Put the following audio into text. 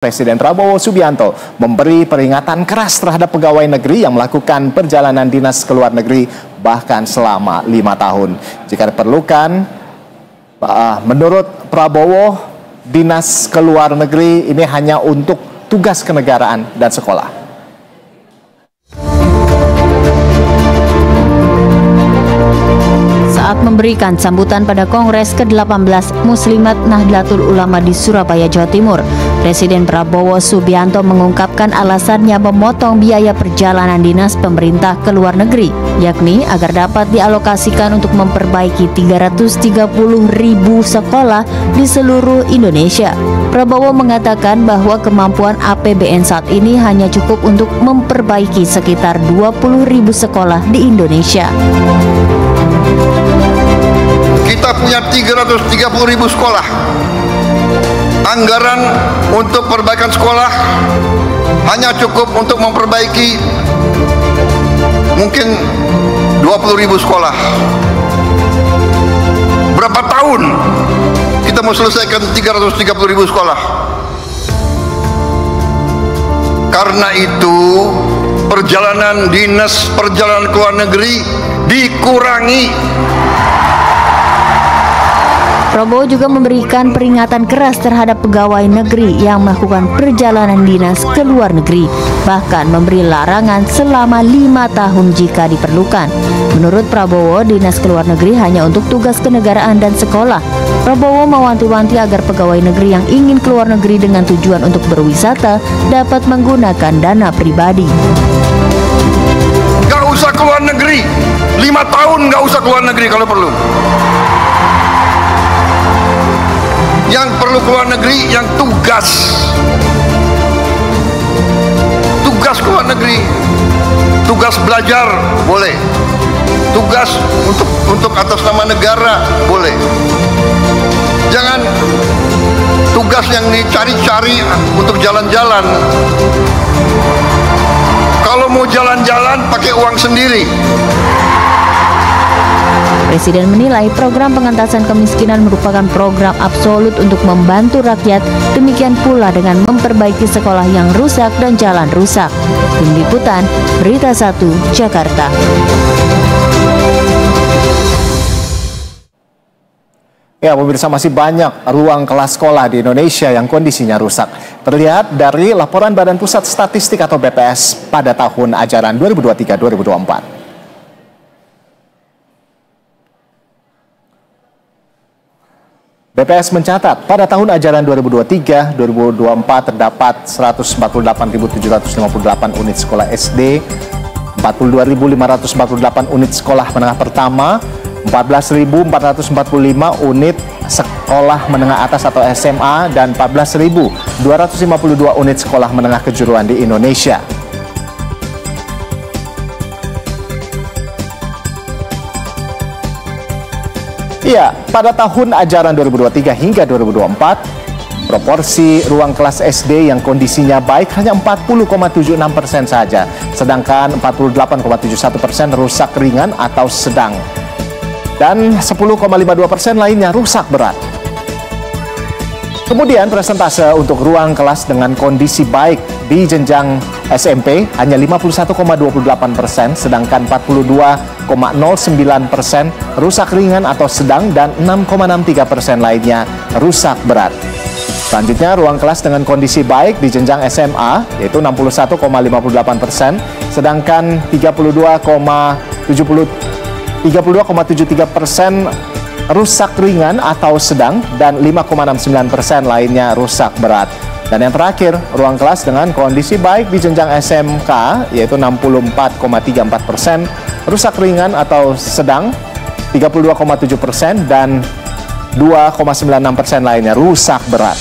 Presiden Prabowo Subianto memberi peringatan keras terhadap pegawai negeri yang melakukan perjalanan dinas ke luar negeri bahkan selama 5 tahun. Jika diperlukan, menurut Prabowo, dinas ke luar negeri ini hanya untuk tugas kenegaraan dan sekolah. Saat memberikan sambutan pada Kongres ke-18 Muslimat Nahdlatul Ulama di Surabaya, Jawa Timur, Presiden Prabowo Subianto mengungkapkan alasannya memotong biaya perjalanan dinas pemerintah ke luar negeri, yakni agar dapat dialokasikan untuk memperbaiki 330.000 sekolah di seluruh Indonesia. Prabowo mengatakan bahwa kemampuan APBN saat ini hanya cukup untuk memperbaiki sekitar 20.000 sekolah di Indonesia. Kita punya 330.000 sekolah. Anggaran untuk perbaikan sekolah hanya cukup untuk memperbaiki mungkin 20.000 sekolah. Berapa tahun kita mau selesaikan 330.000 sekolah? Karena itu perjalanan dinas, perjalanan ke luar negeri dikurangi. Prabowo juga memberikan peringatan keras terhadap pegawai negeri yang melakukan perjalanan dinas ke luar negeri, bahkan memberi larangan selama 5 tahun jika diperlukan. Menurut Prabowo, dinas ke luar negeri hanya untuk tugas kenegaraan dan sekolah. Prabowo mewanti-wanti agar pegawai negeri yang ingin ke luar negeri dengan tujuan untuk berwisata dapat menggunakan dana pribadi. Gak usah ke luar negeri, 5 tahun gak usah ke luar negeri kalau perlu. Yang perlu keluar negeri, yang tugas keluar negeri, tugas belajar boleh, tugas untuk atas nama negara boleh. Jangan tugas yang dicari-cari untuk jalan-jalan. Kalau mau jalan-jalan pakai uang sendiri. Presiden menilai program pengentasan kemiskinan merupakan program absolut untuk membantu rakyat, demikian pula dengan memperbaiki sekolah yang rusak dan jalan rusak. Tim Liputan, Berita 1, Jakarta. Ya, pemirsa, masih banyak ruang kelas sekolah di Indonesia yang kondisinya rusak. Terlihat dari laporan Badan Pusat Statistik atau BPS pada tahun ajaran 2023-2024. BPS mencatat pada tahun ajaran 2023-2024 terdapat 148.758 unit sekolah SD, 42.548 unit sekolah menengah pertama, 14.445 unit sekolah menengah atas atau SMA, dan 14.252 unit sekolah menengah kejuruan di Indonesia. Ya, pada tahun ajaran 2023 hingga 2024, proporsi ruang kelas SD yang kondisinya baik hanya 40,76% saja, sedangkan 48,71% rusak ringan atau sedang, dan 10,52% lainnya rusak berat. Kemudian persentase untuk ruang kelas dengan kondisi baik di jenjang SMP hanya 51,28%, sedangkan 42,09% rusak ringan atau sedang, dan 6,63% lainnya rusak berat. Selanjutnya, ruang kelas dengan kondisi baik di jenjang SMA yaitu 61,58%, sedangkan 32,73% rusak ringan atau sedang, dan 5,69% lainnya rusak berat. Dan yang terakhir, ruang kelas dengan kondisi baik di jenjang SMK yaitu 64,34%, rusak ringan atau sedang 32,7%, dan 2,96% lainnya rusak berat.